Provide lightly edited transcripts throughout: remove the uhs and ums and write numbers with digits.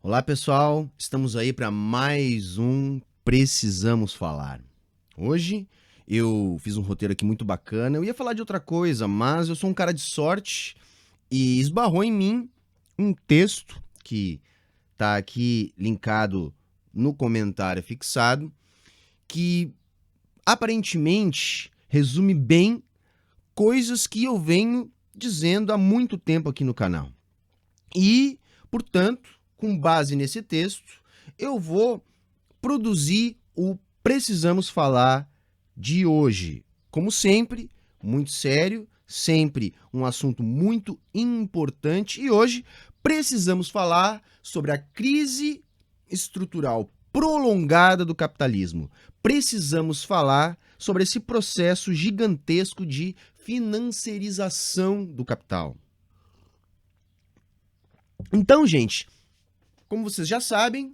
Olá pessoal, estamos aí para mais um Precisamos Falar. Hoje eu fiz um roteiro aqui muito bacana, eu ia falar de outra coisa, mas eu sou um cara de sorte e esbarrou em mim um texto que está aqui linkado no comentário fixado, que aparentemente resume bem coisas que eu venho dizendo há muito tempo aqui no canal. E, portanto, com base nesse texto, eu vou produzir o Precisamos Falar de hoje. Como sempre, muito sério, sempre um assunto muito importante. E hoje precisamos falar sobre a crise estrutural prolongada do capitalismo. Precisamos falar sobre esse processo gigantesco de financiarização do capital. Então, gente, como vocês já sabem,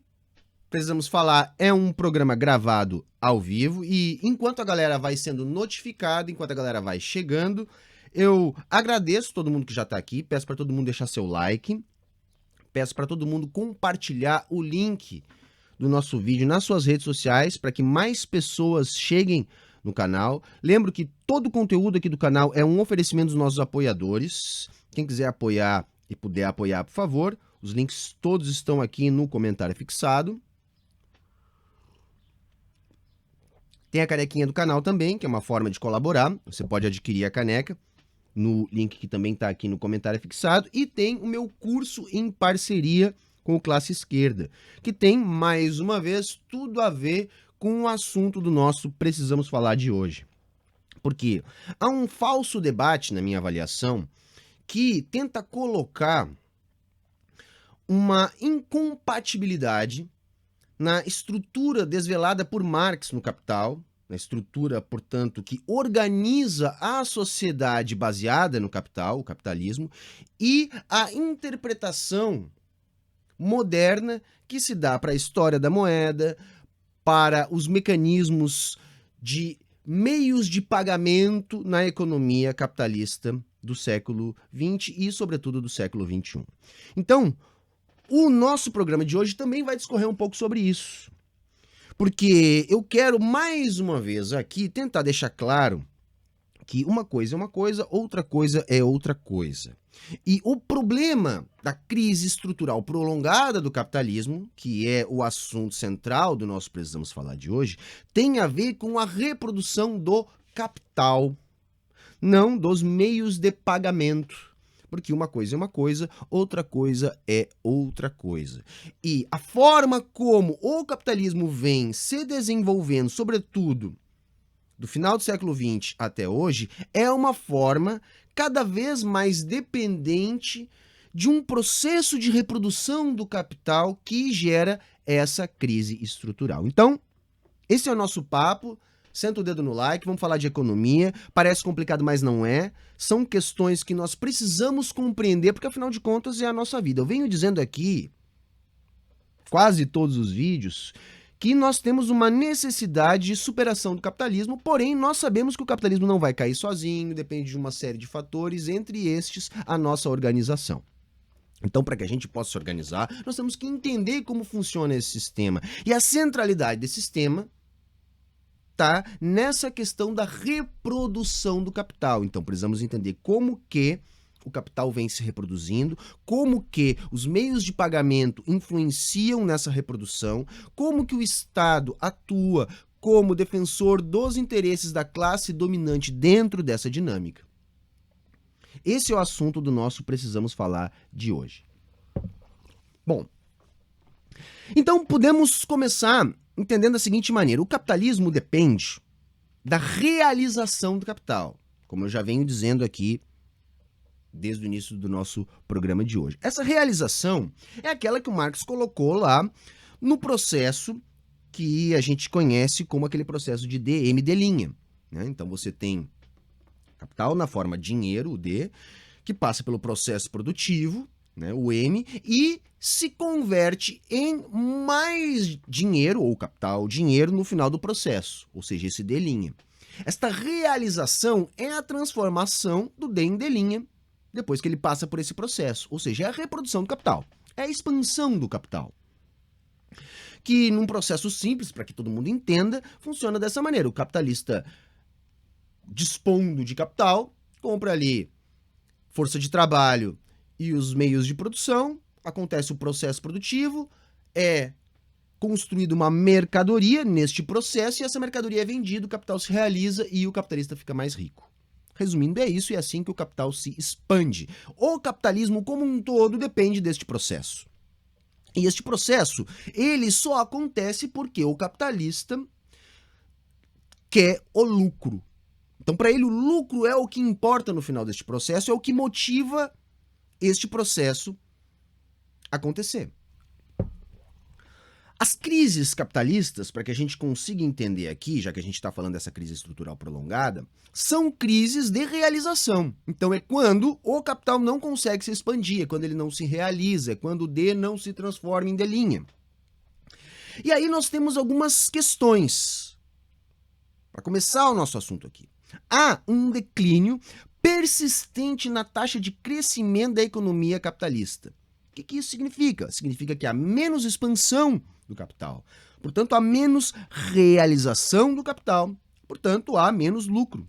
Precisamos Falar é um programa gravado ao vivo e enquanto a galera vai sendo notificada, enquanto a galera vai chegando, eu agradeço todo mundo que já está aqui, peço para todo mundo deixar seu like, peço para todo mundo compartilhar o link do nosso vídeo nas suas redes sociais para que mais pessoas cheguem no canal. Lembro que todo o conteúdo aqui do canal é um oferecimento dos nossos apoiadores. Quem quiser apoiar e puder apoiar, por favor, os links todos estão aqui no comentário fixado. Tem a canequinha do canal também, que é uma forma de colaborar. Você pode adquirir a caneca no link que também está aqui no comentário fixado. E tem o meu curso em parceria com o Classe Esquerda, que tem, mais uma vez, tudo a ver com o assunto do nosso Precisamos Falar de hoje. Porque há um falso debate, na minha avaliação, que tenta colocar uma incompatibilidade na estrutura desvelada por Marx no Capital, na estrutura, portanto, que organiza a sociedade baseada no capital, o capitalismo, e a interpretação moderna que se dá para a história da moeda, para os mecanismos de meios de pagamento na economia capitalista do século XX e, sobretudo, do século XXI. Então, o nosso programa de hoje também vai discorrer um pouco sobre isso, porque eu quero, mais uma vez aqui, tentar deixar claro que uma coisa é uma coisa, outra coisa é outra coisa. E o problema da crise estrutural prolongada do capitalismo, que é o assunto central do nosso Precisamos Falar de hoje, tem a ver com a reprodução do capital, não dos meios de pagamento. Porque uma coisa é uma coisa, outra coisa é outra coisa. E a forma como o capitalismo vem se desenvolvendo, sobretudo do final do século XX até hoje, é uma forma cada vez mais dependente de um processo de reprodução do capital que gera essa crise estrutural. Então, esse é o nosso papo. Senta o dedo no like, vamos falar de economia. Parece complicado, mas não é. São questões que nós precisamos compreender, porque afinal de contas é a nossa vida. Eu venho dizendo aqui, quase todos os vídeos, que nós temos uma necessidade de superação do capitalismo, porém nós sabemos que o capitalismo não vai cair sozinho, depende de uma série de fatores, entre estes a nossa organização. Então, para que a gente possa se organizar, nós temos que entender como funciona esse sistema. E a centralidade desse sistema está nessa questão da reprodução do capital. Então, precisamos entender como que o capital vem se reproduzindo, como que os meios de pagamento influenciam nessa reprodução, como que o Estado atua como defensor dos interesses da classe dominante dentro dessa dinâmica. Esse é o assunto do nosso Precisamos Falar de hoje. Bom, então podemos começar entendendo da seguinte maneira: o capitalismo depende da realização do capital, como eu já venho dizendo aqui desde o início do nosso programa de hoje. Essa realização é aquela que o Marx colocou lá no processo que a gente conhece como aquele processo de D, né? Então você tem capital na forma dinheiro, o D, que passa pelo processo produtivo, né, o M, e se converte em mais dinheiro, ou capital, dinheiro, no final do processo, ou seja, esse D'. Esta realização é a transformação do D em D', depois que ele passa por esse processo, ou seja, é a reprodução do capital, é a expansão do capital. Que num processo simples, para que todo mundo entenda, funciona dessa maneira. O capitalista, dispondo de capital, compra ali força de trabalho e os meios de produção, acontece o processo produtivo, é construída uma mercadoria neste processo e essa mercadoria é vendida, o capital se realiza e o capitalista fica mais rico. Resumindo, é isso e é assim que o capital se expande. O capitalismo como um todo depende deste processo. E este processo, ele só acontece porque o capitalista quer o lucro. Então, para ele, o lucro é o que importa no final deste processo, é o que motiva este processo acontecer. As crises capitalistas, para que a gente consiga entender aqui, já que a gente está falando dessa crise estrutural prolongada, são crises de realização. Então é quando o capital não consegue se expandir, é quando ele não se realiza, é quando o D não se transforma em D'. E aí nós temos algumas questões para começar o nosso assunto aqui. Há um declínio persistente na taxa de crescimento da economia capitalista. O que isso significa? Significa que há menos expansão do capital. Portanto, há menos realização do capital. Portanto, há menos lucro.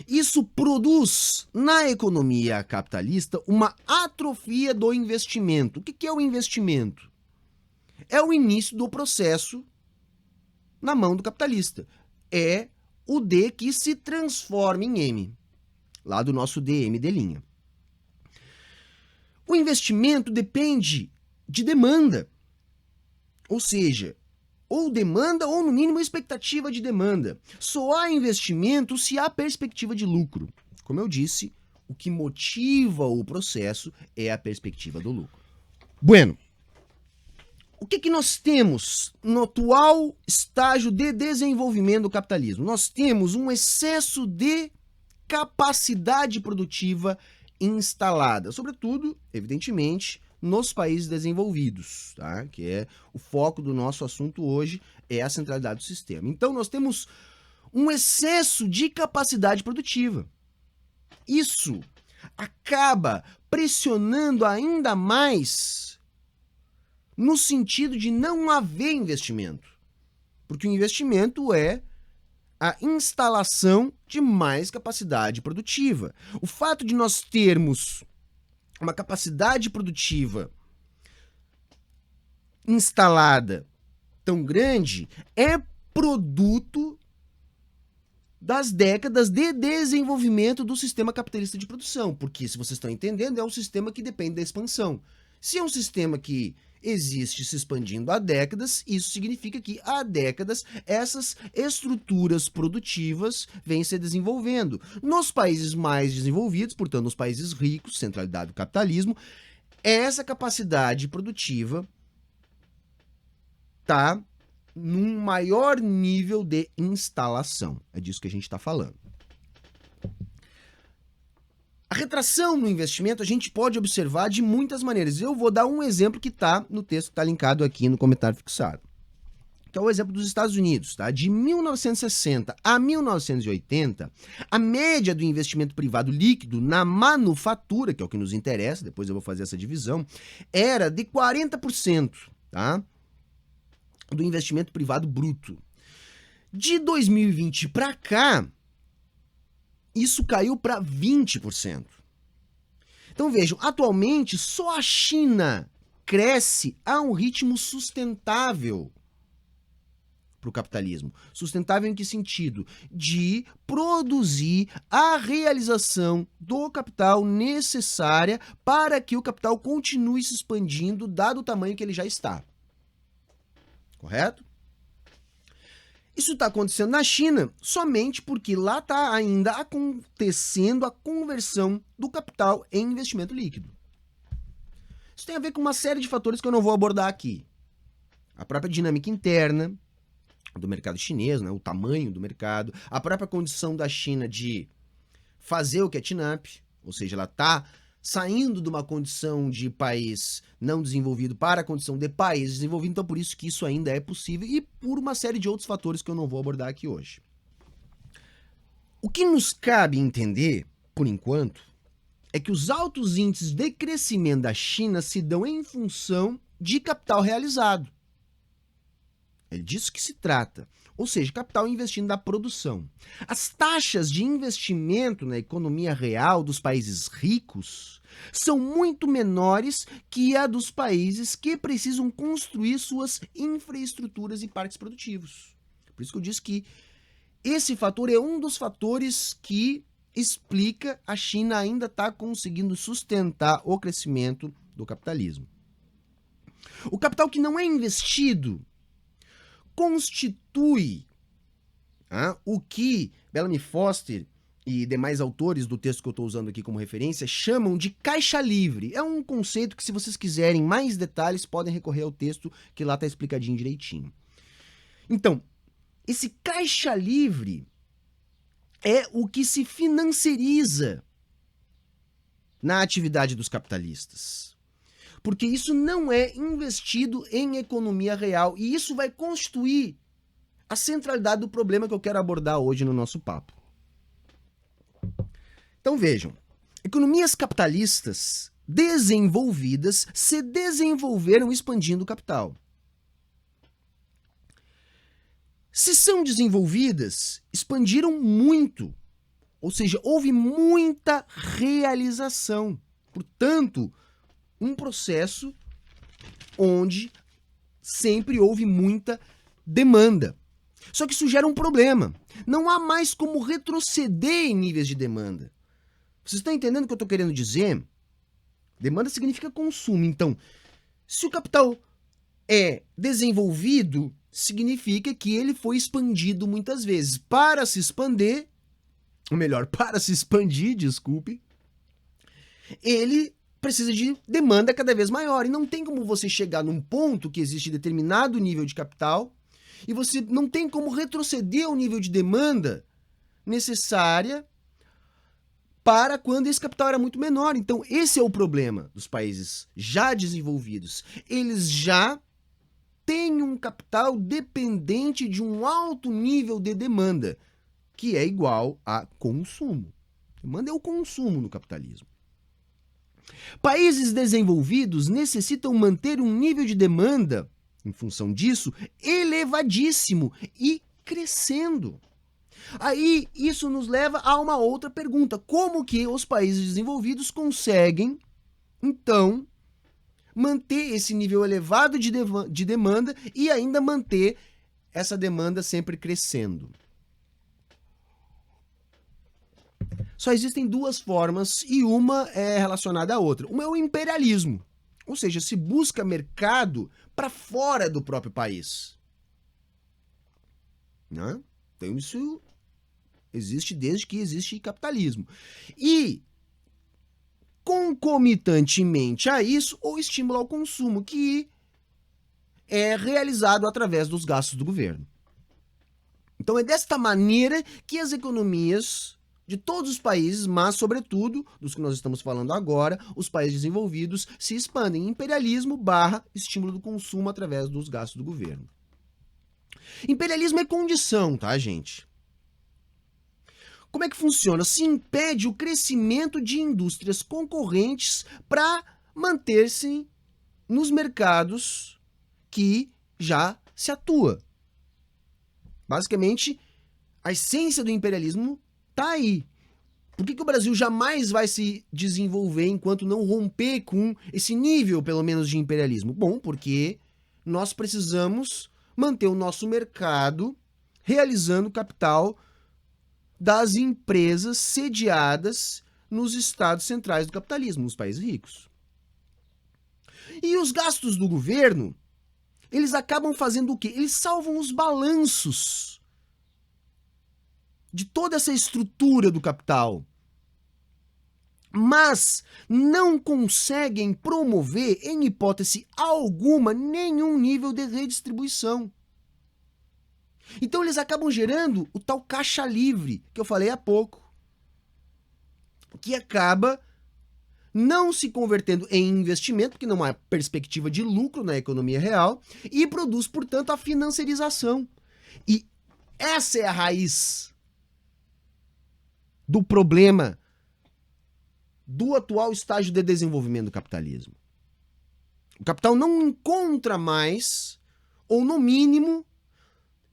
Isso produz na economia capitalista uma atrofia do investimento. O que é o investimento? É o início do processo na mão do capitalista. É o D que se transforma em M, lá do nosso DM'. O investimento depende de demanda, ou seja, ou demanda ou no mínimo expectativa de demanda. Só há investimento se há perspectiva de lucro. Como eu disse, o que motiva o processo é a perspectiva do lucro. Bueno, o que nós temos no atual estágio de desenvolvimento do capitalismo? Nós temos um excesso de capacidade produtiva instalada, sobretudo, evidentemente, nos países desenvolvidos, tá? Que é o foco do nosso assunto hoje, é a centralidade do sistema. Então, nós temos um excesso de capacidade produtiva. Isso acaba pressionando ainda mais no sentido de não haver investimento, porque o investimento é a instalação de mais capacidade produtiva. O fato de nós termos uma capacidade produtiva instalada tão grande é produto das décadas de desenvolvimento do sistema capitalista de produção, porque, se vocês estão entendendo, é um sistema que depende da expansão. Se é um sistema que existe se expandindo há décadas, isso significa que há décadas essas estruturas produtivas vêm se desenvolvendo. Nos países mais desenvolvidos, portanto, nos países ricos, centralidade do capitalismo, essa capacidade produtiva está num maior nível de instalação. É disso que a gente está falando. A retração no investimento a gente pode observar de muitas maneiras. Eu vou dar um exemplo que está no texto que está linkado aqui no comentário fixado, que é o exemplo dos Estados Unidos. Tá? De 1960 a 1980, a média do investimento privado líquido na manufatura, que é o que nos interessa, depois eu vou fazer essa divisão, era de 40%, tá? Do investimento privado bruto. De 2020 para cá, isso caiu para 20%. Então vejam, atualmente só a China cresce a um ritmo sustentável para o capitalismo. Sustentável em que sentido? De produzir a realização do capital necessária para que o capital continue se expandindo, dado o tamanho que ele já está. Correto? Isso está acontecendo na China somente porque lá está ainda acontecendo a conversão do capital em investimento líquido. Isso tem a ver com uma série de fatores que eu não vou abordar aqui. A própria dinâmica interna do mercado chinês, né, o tamanho do mercado, a própria condição da China de fazer o catching up, ou seja, ela está saindo de uma condição de país não desenvolvido para a condição de país desenvolvido, então por isso que isso ainda é possível e por uma série de outros fatores que eu não vou abordar aqui hoje. O que nos cabe entender, por enquanto, é que os altos índices de crescimento da China se dão em função de capital realizado. É disso que se trata. Ou seja, capital investindo na produção. As taxas de investimento na economia real dos países ricos são muito menores que a dos países que precisam construir suas infraestruturas e parques produtivos. Por isso que eu disse que esse fator é um dos fatores que explica a China ainda estar conseguindo sustentar o crescimento do capitalismo. O capital que não é investido constitui o que Bellamy Foster e demais autores do texto que eu estou usando aqui como referência chamam de caixa livre. É um conceito que, se vocês quiserem mais detalhes, podem recorrer ao texto que lá está explicadinho direitinho. Então, esse caixa livre é o que se financiariza na atividade dos capitalistas. Porque isso não é investido em economia real e isso vai constituir a centralidade do problema que eu quero abordar hoje no nosso papo. Então vejam, economias capitalistas desenvolvidas se desenvolveram expandindo o capital. Se são desenvolvidas, expandiram muito, ou seja, houve muita realização. Portanto, um processo onde sempre houve muita demanda. Só que isso gera um problema. Não há mais como retroceder em níveis de demanda. Vocês estão entendendo o que eu estou querendo dizer? Demanda significa consumo. Então, se o capital é desenvolvido, significa que ele foi expandido muitas vezes. Para se expandir, desculpe, ele precisa de demanda cada vez maior. E não tem como você chegar num ponto que existe determinado nível de capital e você não tem como retroceder ao nível de demanda necessária para quando esse capital era muito menor. Então, esse é o problema dos países já desenvolvidos. Eles já têm um capital dependente de um alto nível de demanda, que é igual a consumo. Demanda é o consumo no capitalismo. Países desenvolvidos necessitam manter um nível de demanda, em função disso, elevadíssimo e crescendo. Aí, isso nos leva a uma outra pergunta. Como que os países desenvolvidos conseguem, então, manter esse nível elevado de demanda e ainda manter essa demanda sempre crescendo? Só existem duas formas e uma é relacionada à outra. Uma é o imperialismo, ou seja, se busca mercado para fora do próprio país. Né? Então isso existe desde que existe capitalismo. E, concomitantemente a isso, o estímulo ao consumo, que é realizado através dos gastos do governo. Então é desta maneira que as economias de todos os países, mas sobretudo dos que nós estamos falando agora, os países desenvolvidos, se expandem. Imperialismo barra estímulo do consumo através dos gastos do governo. Imperialismo é condição, tá, gente? Como é que funciona? Se impede o crescimento de indústrias concorrentes para manter-se nos mercados que já se atua. Basicamente, a essência do imperialismo está aí. Por que o Brasil jamais vai se desenvolver enquanto não romper com esse nível, pelo menos, de imperialismo? Bom, porque nós precisamos manter o nosso mercado realizando capital das empresas sediadas nos estados centrais do capitalismo, nos países ricos. E os gastos do governo, eles acabam fazendo o quê? Eles salvam os balanços de toda essa estrutura do capital, mas não conseguem promover, em hipótese alguma, nenhum nível de redistribuição. Então eles acabam gerando o tal caixa livre, que eu falei há pouco, que acaba não se convertendo em investimento, porque não há perspectiva de lucro na economia real, e produz, portanto, a financiarização. E essa é a raiz do problema do atual estágio de desenvolvimento do capitalismo. O capital não encontra mais, ou no mínimo,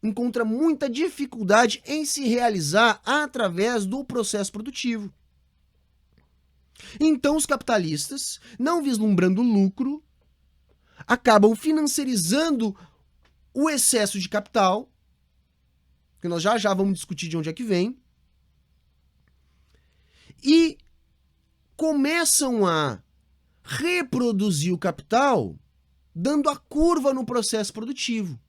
encontra muita dificuldade em se realizar através do processo produtivo. Então, os capitalistas, não vislumbrando lucro, acabam financiarizando o excesso de capital, que nós já vamos discutir de onde é que vem, e começam a reproduzir o capital dando a curva no processo produtivo,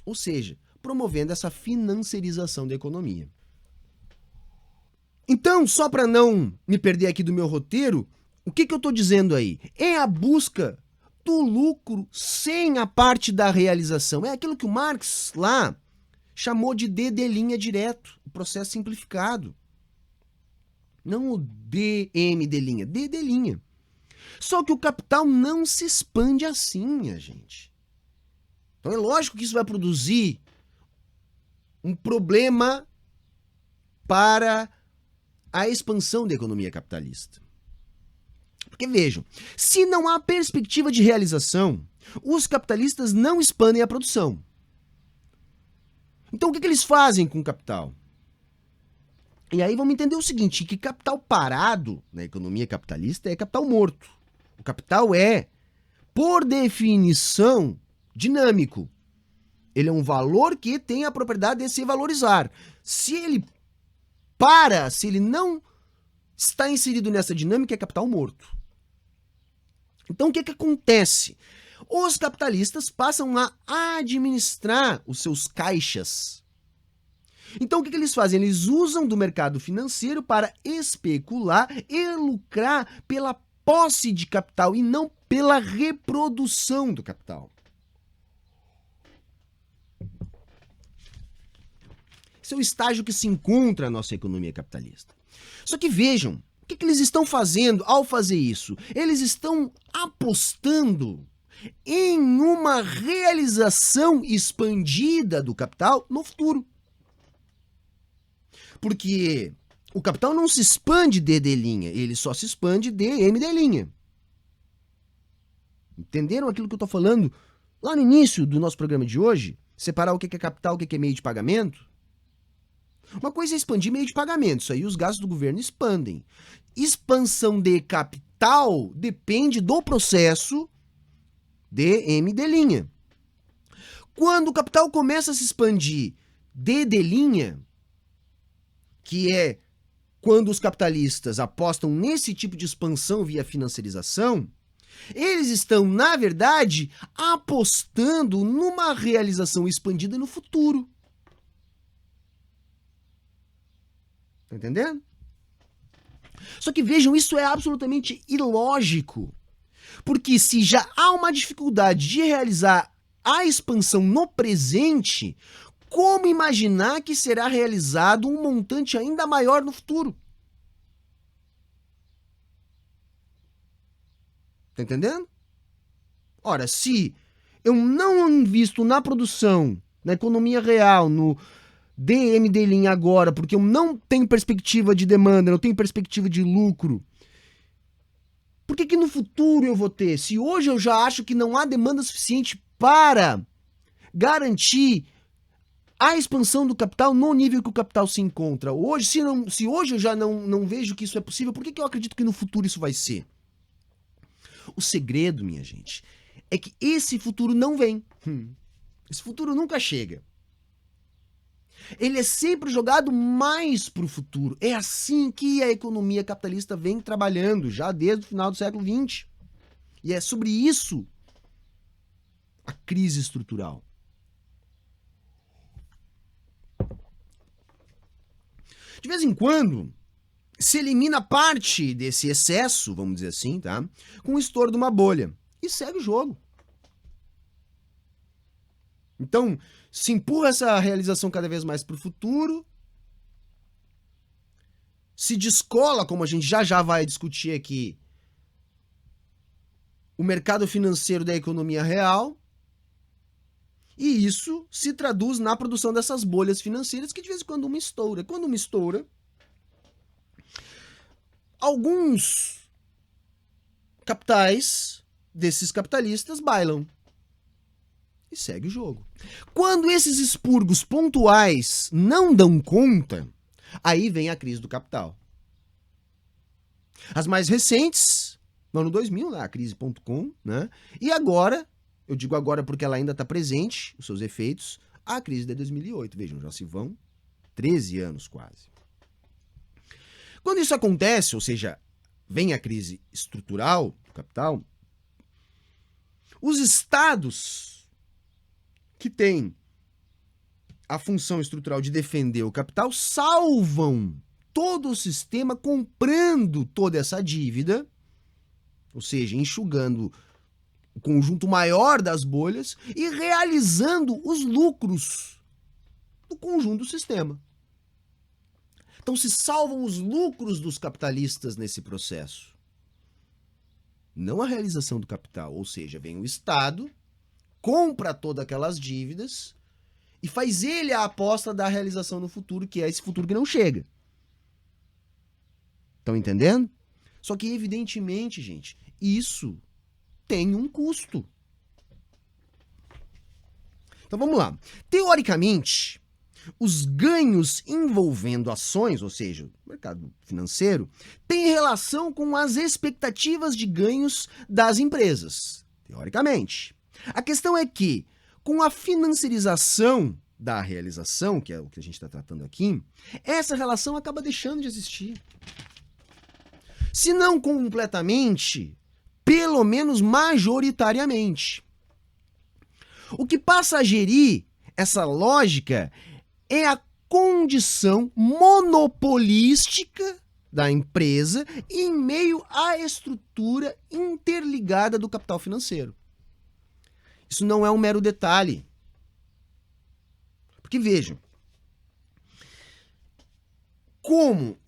ou seja, promovendo essa financiarização da economia. Então, só para não me perder aqui do meu roteiro, o que eu estou dizendo aí? É a busca do lucro sem a parte da realização. É aquilo que o Marx lá chamou de D' direto, o processo simplificado. Não o DM', D'. Só que o capital não se expande assim, minha gente. Então é lógico que isso vai produzir um problema para a expansão da economia capitalista. Porque vejam, se não há perspectiva de realização, os capitalistas não expandem a produção. Então o que eles fazem com o capital? E aí vamos entender o seguinte, que capital parado na economia capitalista é capital morto. O capital é, por definição, dinâmico. Ele é um valor que tem a propriedade de se valorizar. Se ele para, se ele não está inserido nessa dinâmica, é capital morto. Então o que acontece? Os capitalistas passam a administrar os seus caixas. Então o que eles fazem? Eles usam do mercado financeiro para especular e lucrar pela posse de capital e não pela reprodução do capital. Esse é o estágio que se encontra a nossa economia capitalista. Só que vejam, o que eles estão fazendo ao fazer isso? Eles estão apostando em uma realização expandida do capital no futuro. Porque o capital não se expande D', ele só se expande DM'. Entenderam aquilo que eu estou falando lá no início do nosso programa de hoje? Separar o que é capital, o que é meio de pagamento? Uma coisa é expandir meio de pagamento, isso aí os gastos do governo expandem. Expansão de capital depende do processo DM'. Quando o capital começa a se expandir D', que é quando os capitalistas apostam nesse tipo de expansão via financiarização, eles estão, na verdade, apostando numa realização expandida no futuro. Tá entendendo? Só que vejam, isso é absolutamente ilógico. Porque se já há uma dificuldade de realizar a expansão no presente, como imaginar que será realizado um montante ainda maior no futuro? Tá entendendo? Ora, se eu não invisto na produção, na economia real, no DM' agora, porque eu não tenho perspectiva de demanda, não tenho perspectiva de lucro, por que no futuro eu vou ter? Se hoje eu já acho que não há demanda suficiente para garantir a expansão do capital no nível que o capital se encontra hoje, se hoje eu já não vejo que isso é possível, por que eu acredito que no futuro isso vai ser? O segredo, minha gente, é que esse futuro não vem. Esse futuro nunca chega. Ele é sempre jogado mais para o futuro. É assim que a economia capitalista vem trabalhando, já desde o final do século XX. E é sobre isso a crise estrutural. De vez em quando, se elimina parte desse excesso, vamos dizer assim, tá? Com o estouro de uma bolha. E segue o jogo. Então, se empurra essa realização cada vez mais para o futuro, se descola, como a gente já vai discutir aqui, o mercado financeiro da economia real, e isso se traduz na produção dessas bolhas financeiras que de vez em quando uma estoura. Quando uma estoura, alguns capitais desses capitalistas bailam. E segue o jogo. Quando esses expurgos pontuais não dão conta, aí vem a crise do capital. As mais recentes, no ano 2000, né, a crise.com, né? E agora, eu digo agora porque ela ainda está presente, os seus efeitos, a crise de 2008. Vejam, já se vão 13 anos quase. Quando isso acontece, ou seja, vem a crise estrutural do capital, os estados que têm a função estrutural de defender o capital salvam todo o sistema comprando toda essa dívida, ou seja, enxugando o conjunto maior das bolhas e realizando os lucros do conjunto do sistema. Então se salvam os lucros dos capitalistas nesse processo. Não a realização do capital, ou seja, vem o Estado, compra todas aquelas dívidas e faz ele a aposta da realização no futuro, que é esse futuro que não chega. Estão entendendo? Só que, evidentemente, gente, isso tem um custo. Então vamos lá. Teoricamente, os ganhos envolvendo ações, ou seja, o mercado financeiro, tem relação com as expectativas de ganhos das empresas. Teoricamente. A questão é que, com a financiarização da realização, que é o que a gente está tratando aqui, essa relação acaba deixando de existir. Se não completamente, pelo menos majoritariamente. O que passa a gerir essa lógica é a condição monopolística da empresa em meio à estrutura interligada do capital financeiro. Isso não é um mero detalhe. Porque vejam, como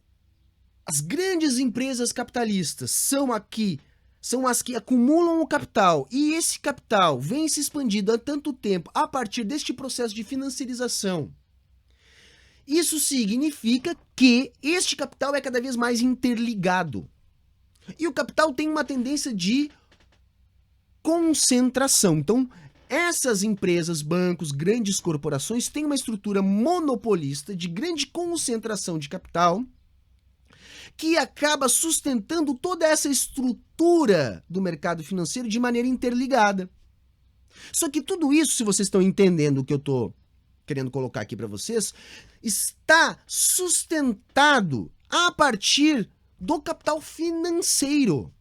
as grandes empresas capitalistas são as que acumulam o capital e esse capital vem se expandindo há tanto tempo a partir deste processo de financiarização, isso significa que este capital é cada vez mais interligado. E o capital tem uma tendência de concentração. Então, essas empresas, bancos, grandes corporações têm uma estrutura monopolista de grande concentração de capital que acaba sustentando toda essa estrutura do mercado financeiro de maneira interligada. Só que tudo isso, se vocês estão entendendo o que eu estou querendo colocar aqui para vocês, está sustentado a partir do capital financeiro.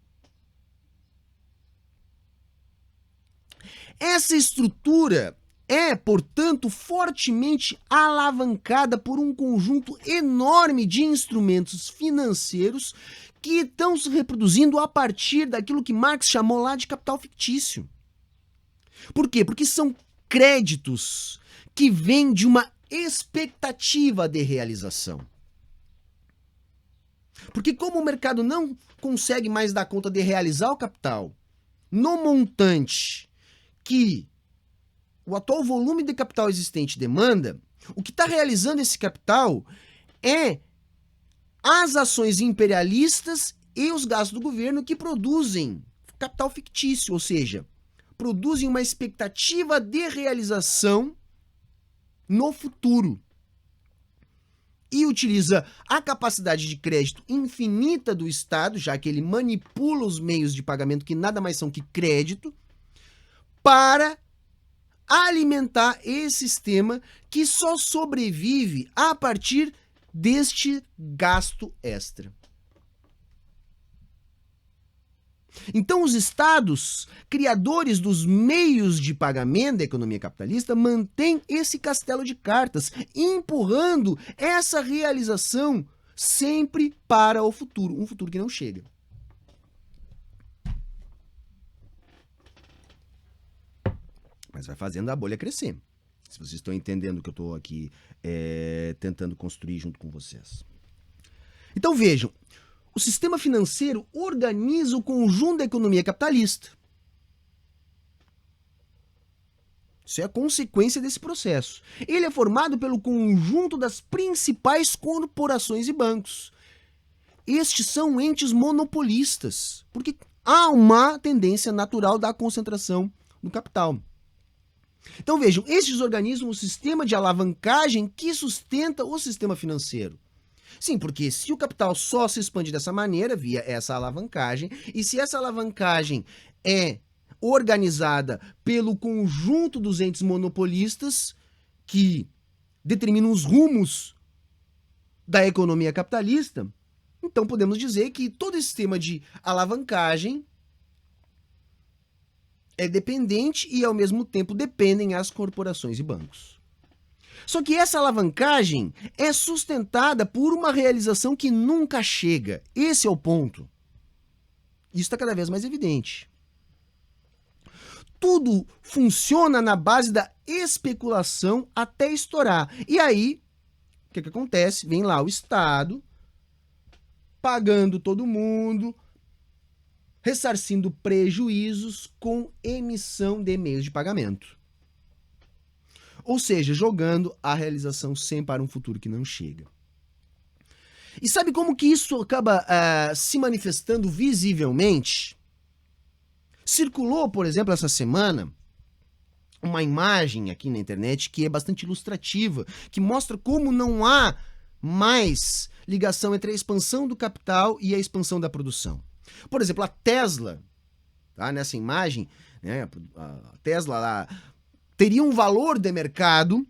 Essa estrutura é, portanto, fortemente alavancada por um conjunto enorme de instrumentos financeiros que estão se reproduzindo a partir daquilo que Marx chamou lá de capital fictício. Por quê? Porque são créditos que vêm de uma expectativa de realização. Porque como o mercado não consegue mais dar conta de realizar o capital no montante que o atual volume de capital existente demanda, o que está realizando esse capital é as ações imperialistas e os gastos do governo que produzem capital fictício, ou seja, produzem uma expectativa de realização no futuro. E utiliza a capacidade de crédito infinita do Estado, já que ele manipula os meios de pagamento, que nada mais são que crédito, para alimentar esse sistema que só sobrevive a partir deste gasto extra. Então, os estados, criadores dos meios de pagamento da economia capitalista, mantêm esse castelo de cartas, empurrando essa realização sempre para o futuro, um futuro que não chega. Mas vai fazendo a bolha crescer. Se vocês estão entendendo o que eu estou aqui tentando construir junto com vocês. Então vejam, o sistema financeiro organiza o conjunto da economia capitalista. Isso é a consequência desse processo. Ele é formado pelo conjunto das principais corporações e bancos. Estes são entes monopolistas, porque há uma tendência natural da concentração no capital. Então vejam, esses organismos, o sistema de alavancagem que sustenta o sistema financeiro. Sim, porque se o capital só se expande dessa maneira, via essa alavancagem, e se essa alavancagem é organizada pelo conjunto dos entes monopolistas que determinam os rumos da economia capitalista, então podemos dizer que todo esse sistema de alavancagem é dependente e, ao mesmo tempo, dependem as corporações e bancos. Só que essa alavancagem é sustentada por uma realização que nunca chega. Esse é o ponto. Isso está cada vez mais evidente. Tudo funciona na base da especulação até estourar. E aí, o que acontece? Vem lá o Estado, pagando todo mundo, ressarcindo prejuízos com emissão de meios de pagamento. Ou seja, jogando a realização sempre para um futuro que não chega. E sabe como que isso acaba se manifestando visivelmente? Circulou, por exemplo, essa semana, uma imagem aqui na internet que é bastante ilustrativa, que mostra como não há mais ligação entre a expansão do capital e a expansão da produção. Por exemplo, a Tesla, tá, nessa imagem, né, a Tesla lá, teria um valor de mercado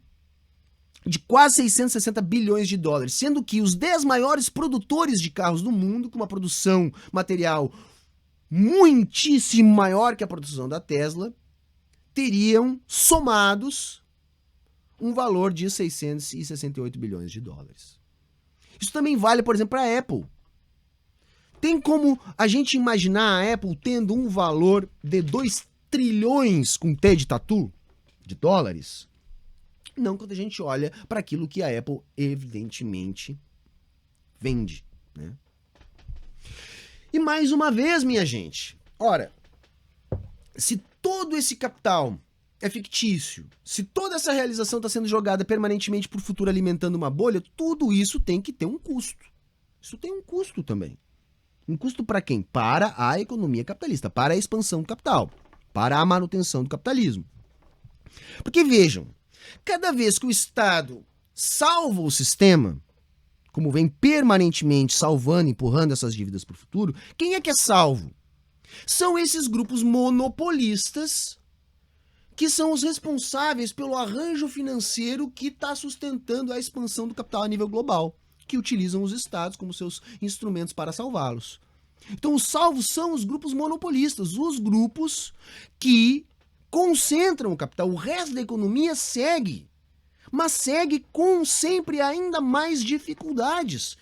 de quase 660 bilhões de dólares, sendo que os 10 maiores produtores de carros do mundo, com uma produção material muitíssimo maior que a produção da Tesla, teriam somados um valor de 668 bilhões de dólares. Isso também vale, por exemplo, para a Apple. Tem como a gente imaginar a Apple tendo um valor de 2 trilhões com T de tatu de dólares? Não, quando a gente olha para aquilo que a Apple evidentemente vende, né? E mais uma vez, minha gente, ora, se todo esse capital é fictício, se toda essa realização está sendo jogada permanentemente para o futuro alimentando uma bolha, tudo isso tem que ter um custo. Isso tem um custo também. Um custo para quem? Para a economia capitalista, para a expansão do capital, para a manutenção do capitalismo. Porque vejam, cada vez que o Estado salva o sistema, como vem permanentemente salvando, empurrando essas dívidas para o futuro, quem é que é salvo? São esses grupos monopolistas que são os responsáveis pelo arranjo financeiro que está sustentando a expansão do capital a nível global, que utilizam os estados como seus instrumentos para salvá-los. Então os salvos são os grupos monopolistas, os grupos que concentram o capital. O resto da economia segue, mas segue com sempre ainda mais dificuldades,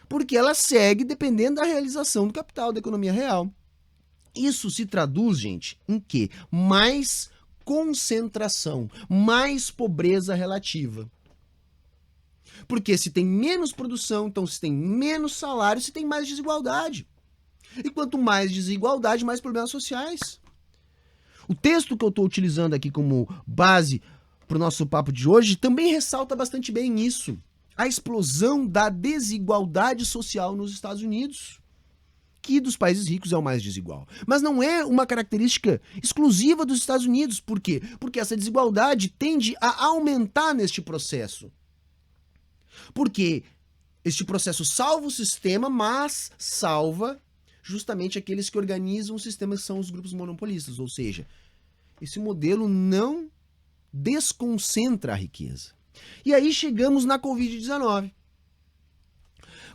porque ela segue dependendo da realização do capital, da economia real. Isso se traduz, gente, em quê? Mais concentração, mais pobreza relativa. Porque se tem menos produção, então se tem menos salário, se tem mais desigualdade. E quanto mais desigualdade, mais problemas sociais. O texto que eu estou utilizando aqui como base para o nosso papo de hoje também ressalta bastante bem isso. A explosão da desigualdade social nos Estados Unidos, que dos países ricos é o mais desigual. Mas não é uma característica exclusiva dos Estados Unidos. Por quê? Porque essa desigualdade tende a aumentar neste processo. Porque este processo salva o sistema, mas salva justamente aqueles que organizam o sistema, que são os grupos monopolistas. Ou seja, esse modelo não desconcentra a riqueza. E aí chegamos na Covid-19.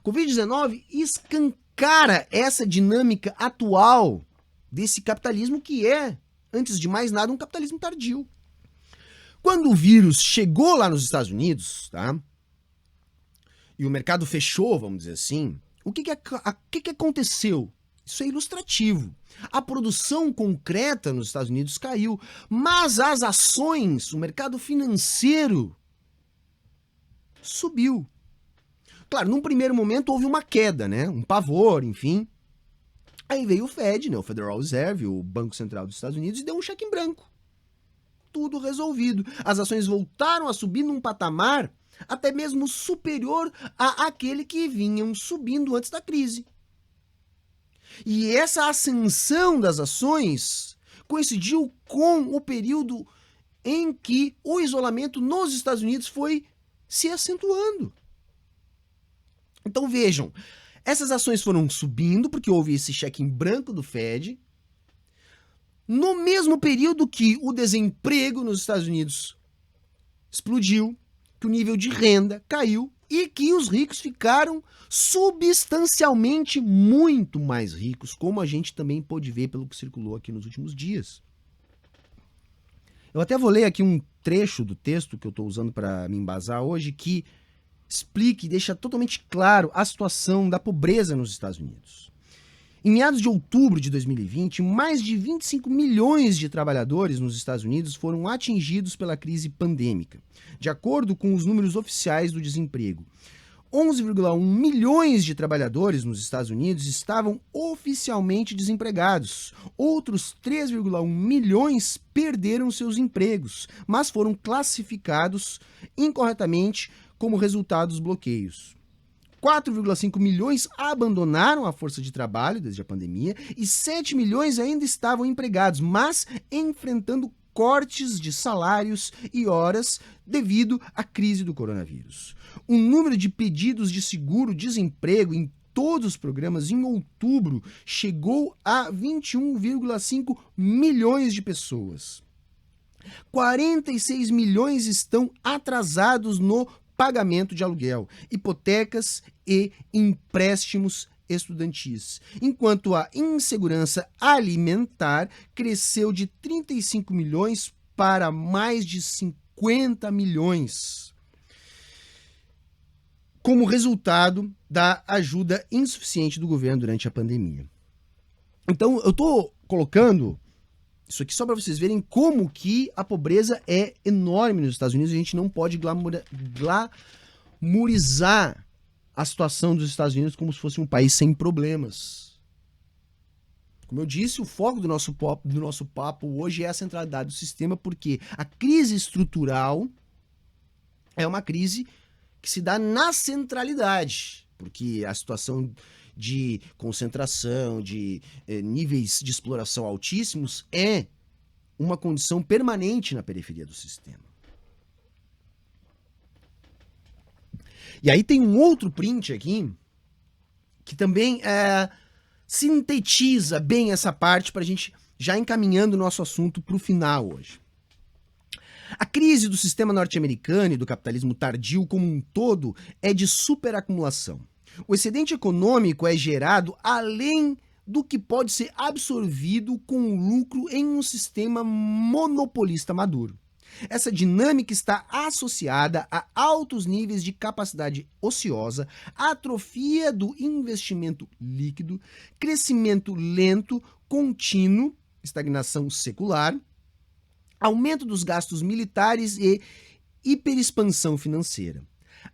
Covid-19 escancara essa dinâmica atual desse capitalismo que é, antes de mais nada, um capitalismo tardio. Quando o vírus chegou lá nos Estados Unidos, tá? E o mercado fechou, vamos dizer assim, o que aconteceu? Isso é ilustrativo. A produção concreta nos Estados Unidos caiu, mas as ações, o mercado financeiro, subiu. Claro, num primeiro momento houve uma queda, né? Um pavor, enfim. Aí veio o Fed, né? O Federal Reserve, o Banco Central dos Estados Unidos, e deu um cheque em branco. Tudo resolvido. As ações voltaram a subir num patamar até mesmo superior àquele que vinham subindo antes da crise. E essa ascensão das ações coincidiu com o período em que o isolamento nos Estados Unidos foi se acentuando. Então vejam, essas ações foram subindo porque houve esse cheque em branco do Fed, no mesmo período que o desemprego nos Estados Unidos explodiu, que o nível de renda caiu e que os ricos ficaram substancialmente muito mais ricos, como a gente também pôde ver pelo que circulou aqui nos últimos dias. Eu até vou ler aqui um trecho do texto que eu estou usando para me embasar hoje, que explica e deixa totalmente claro a situação da pobreza nos Estados Unidos. Em meados de outubro de 2020, mais de 25 milhões de trabalhadores nos Estados Unidos foram atingidos pela crise pandêmica, de acordo com os números oficiais do desemprego. 11,1 milhões de trabalhadores nos Estados Unidos estavam oficialmente desempregados. Outros 3,1 milhões perderam seus empregos, mas foram classificados incorretamente como resultado dos bloqueios. 4,5 milhões abandonaram a força de trabalho desde a pandemia e 7 milhões ainda estavam empregados, mas enfrentando cortes de salários e horas devido à crise do coronavírus. O número de pedidos de seguro-desemprego em todos os programas em outubro chegou a 21,5 milhões de pessoas. 46 milhões estão atrasados no pagamento de aluguel, hipotecas e empréstimos estudantis, enquanto a insegurança alimentar cresceu de 35 milhões para mais de 50 milhões, como resultado da ajuda insuficiente do governo durante a pandemia. Então, eu estou colocando isso aqui só para vocês verem como que a pobreza é enorme nos Estados Unidos e a gente não pode glamourizar a situação dos Estados Unidos como se fosse um país sem problemas. Como eu disse, o foco do nosso papo hoje é a centralidade do sistema, porque a crise estrutural é uma crise que se dá na centralidade, porque a situação de concentração, de níveis de exploração altíssimos é uma condição permanente na periferia do sistema. E aí tem um outro print aqui que também sintetiza bem essa parte para a gente já encaminhando o nosso assunto para o final hoje. A crise do sistema norte-americano e do capitalismo tardio como um todo é de superacumulação. O excedente econômico é gerado além do que pode ser absorvido com o lucro em um sistema monopolista maduro. Essa dinâmica está associada a altos níveis de capacidade ociosa, atrofia do investimento líquido, crescimento lento, contínuo, estagnação secular, aumento dos gastos militares e hiperexpansão financeira.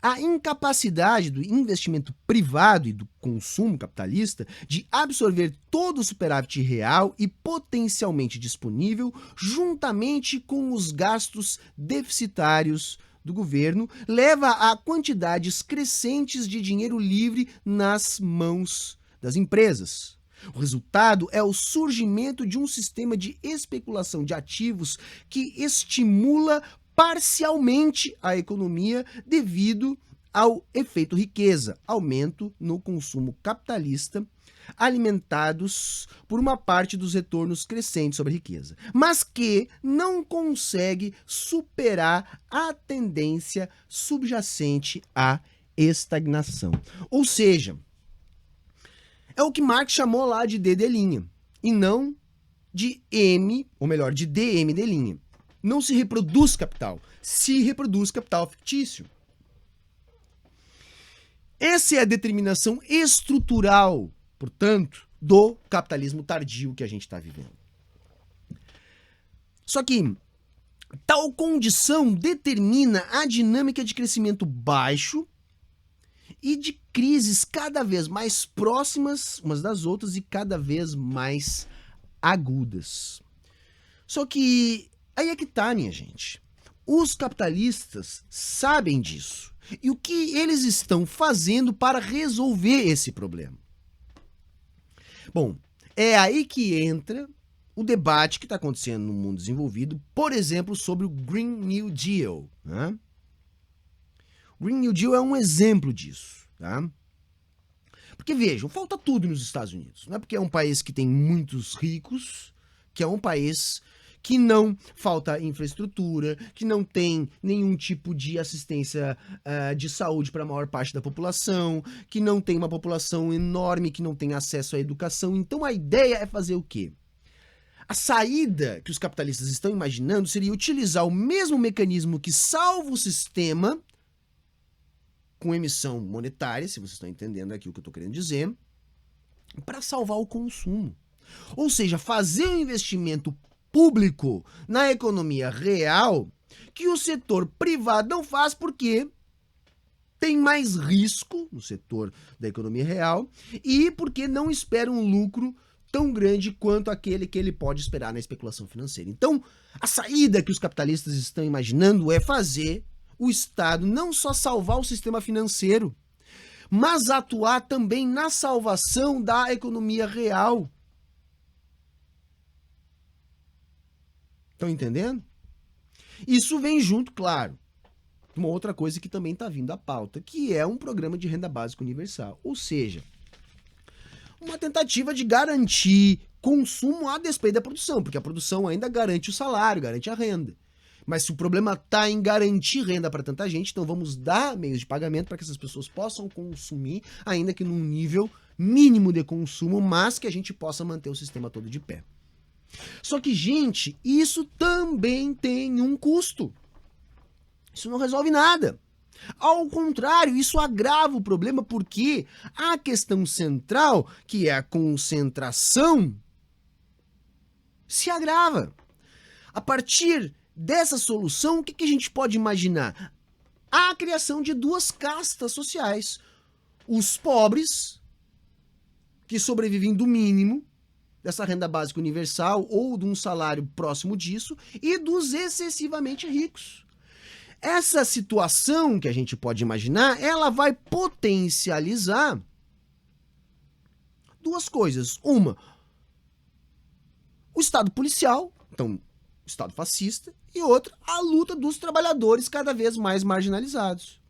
A incapacidade do investimento privado e do consumo capitalista de absorver todo o superávit real e potencialmente disponível, juntamente com os gastos deficitários do governo, leva a quantidades crescentes de dinheiro livre nas mãos das empresas. O resultado é o surgimento de um sistema de especulação de ativos que estimula parcialmente a economia devido ao efeito riqueza, aumento no consumo capitalista, alimentados por uma parte dos retornos crescentes sobre a riqueza, mas que não consegue superar a tendência subjacente à estagnação. Ou seja, é o que Marx chamou lá de D', e não de M, ou melhor, de DM'. Não se reproduz capital, se reproduz capital fictício. Essa é a determinação estrutural, portanto, do capitalismo tardio que a gente está vivendo. Só que tal condição determina a dinâmica de crescimento baixo e de crises cada vez mais próximas umas das outras e cada vez mais agudas. Só que aí é que tá, minha gente. Os capitalistas sabem disso. E o que eles estão fazendo para resolver esse problema? Bom, é aí que entra o debate que está acontecendo no mundo desenvolvido, por exemplo, sobre o Green New Deal. Né? O Green New Deal é um exemplo disso. Tá? Porque vejam, falta tudo nos Estados Unidos. Não é porque é um país que tem muitos ricos, que é um país que não falta infraestrutura, que não tem nenhum tipo de assistência de saúde para a maior parte da população, que não tem uma população enorme que não tem acesso à educação. Então a ideia é fazer o quê? A saída que os capitalistas estão imaginando seria utilizar o mesmo mecanismo que salva o sistema com emissão monetária, se vocês estão entendendo aqui o que eu estou querendo dizer, para salvar o consumo. Ou seja, fazer um investimento público na economia real que o setor privado não faz porque tem mais risco no setor da economia real e porque não espera um lucro tão grande quanto aquele que ele pode esperar na especulação financeira. Então, a saída que os capitalistas estão imaginando é fazer o Estado não só salvar o sistema financeiro, mas atuar também na salvação da economia real. Estão entendendo? Isso vem junto, claro, de uma outra coisa que também está vindo à pauta, que é um programa de renda básica universal. Ou seja, uma tentativa de garantir consumo a despeito da produção, porque a produção ainda garante o salário, garante a renda. Mas se o problema está em garantir renda para tanta gente, então vamos dar meios de pagamento para que essas pessoas possam consumir, ainda que num nível mínimo de consumo, mas que a gente possa manter o sistema todo de pé. Só que, gente, isso também tem um custo. Isso não resolve nada. Ao contrário, isso agrava o problema porque a questão central, que é a concentração, se agrava. A partir dessa solução, o que a gente pode imaginar? A criação de duas castas sociais. Os pobres, que sobrevivem do mínimo, dessa renda básica universal ou de um salário próximo disso, e dos excessivamente ricos. Essa situação que a gente pode imaginar, ela vai potencializar duas coisas. Uma, o Estado policial, então, o Estado fascista, e outra, a luta dos trabalhadores cada vez mais marginalizados.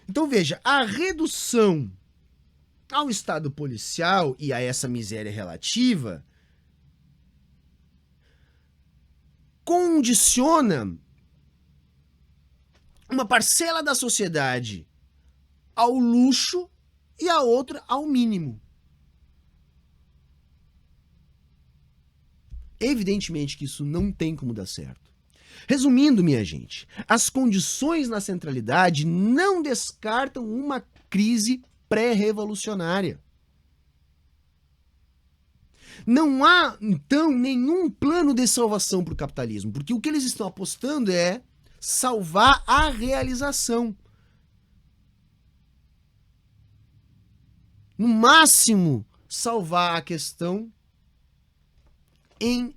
Então veja, a redução ao Estado policial e a essa miséria relativa condiciona uma parcela da sociedade ao luxo e a outra ao mínimo. Evidentemente que isso não tem como dar certo. Resumindo, minha gente, as condições na centralidade não descartam uma crise pré-revolucionária. Não há, então, nenhum plano de salvação para o capitalismo, porque o que eles estão apostando é salvar a realização. No máximo, salvar a questão em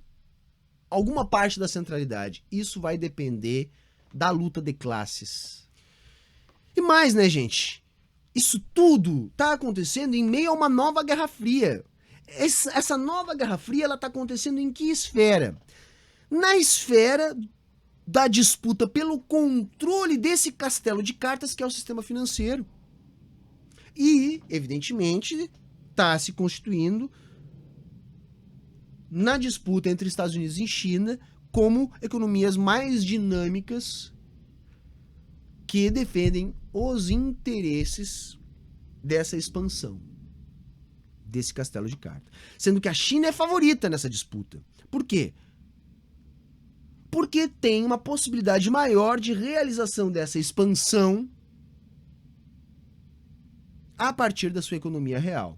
alguma parte da centralidade. Isso vai depender da luta de classes. E mais, né, gente? Isso tudo está acontecendo em meio a uma nova Guerra Fria. Essa nova Guerra Fria está acontecendo em que esfera? Na esfera da disputa pelo controle desse castelo de cartas que é o sistema financeiro. E, evidentemente, está se constituindo na disputa entre Estados Unidos e China como economias mais dinâmicas que defendem os interesses dessa expansão, desse castelo de cartas. Sendo que a China é favorita nessa disputa. Por quê? Porque tem uma possibilidade maior de realização dessa expansão a partir da sua economia real.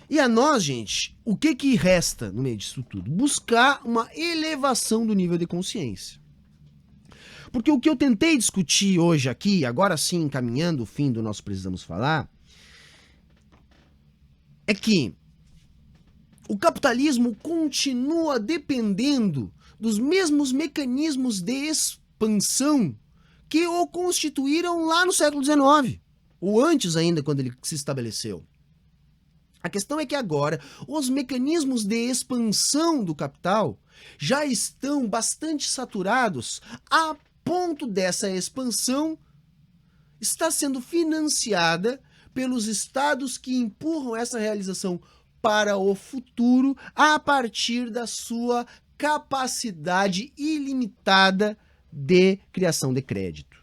E a nós, gente, o que resta no meio disso tudo? Buscar uma elevação do nível de consciência. Porque o que eu tentei discutir hoje aqui, agora sim, encaminhando o fim do nosso Precisamos Falar, é que o capitalismo continua dependendo dos mesmos mecanismos de expansão que o constituíram lá no século XIX, ou antes ainda, quando ele se estabeleceu. A questão é que agora os mecanismos de expansão do capital já estão bastante saturados a ponto dessa expansão estar sendo financiada pelos estados que empurram essa realização para o futuro a partir da sua capacidade ilimitada de criação de crédito.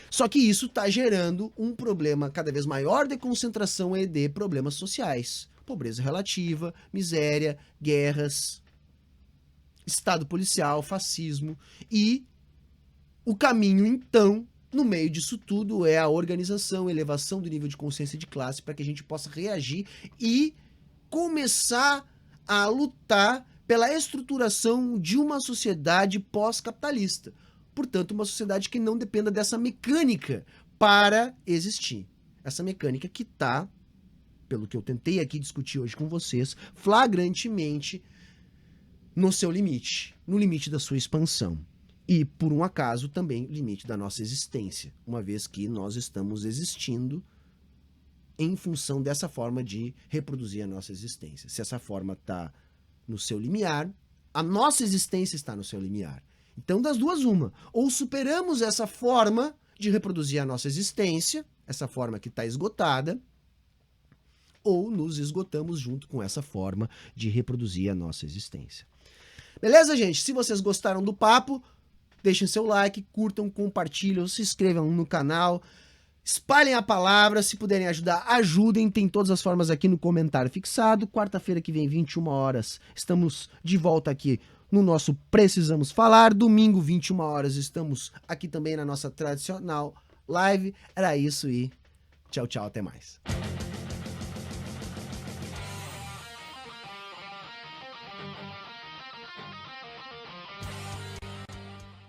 Só que isso está gerando um problema cada vez maior de concentração e de problemas sociais. Pobreza relativa, miséria, guerras, estado policial, fascismo. E o caminho, então, no meio disso tudo, é a organização, elevação do nível de consciência de classe para que a gente possa reagir e começar a lutar pela estruturação de uma sociedade pós-capitalista. Portanto, uma sociedade que não dependa dessa mecânica para existir. Essa mecânica que está, pelo que eu tentei aqui discutir hoje com vocês, flagrantemente no seu limite, no limite da sua expansão. E, por um acaso, também limite da nossa existência, uma vez que nós estamos existindo em função dessa forma de reproduzir a nossa existência. Se essa forma está no seu limiar, a nossa existência está no seu limiar. Então, das duas, uma. Ou superamos essa forma de reproduzir a nossa existência, essa forma que está esgotada, ou nos esgotamos junto com essa forma de reproduzir a nossa existência. Beleza, gente? Se vocês gostaram do papo, deixem seu like, curtam, compartilhem, se inscrevam no canal, espalhem a palavra, se puderem ajudar, ajudem, tem todas as formas aqui no comentário fixado. Quarta-feira que vem, 21 horas, estamos de volta aqui no nosso Precisamos Falar. Domingo, 21 horas, estamos aqui também na nossa tradicional live. Era isso e tchau, tchau, até mais.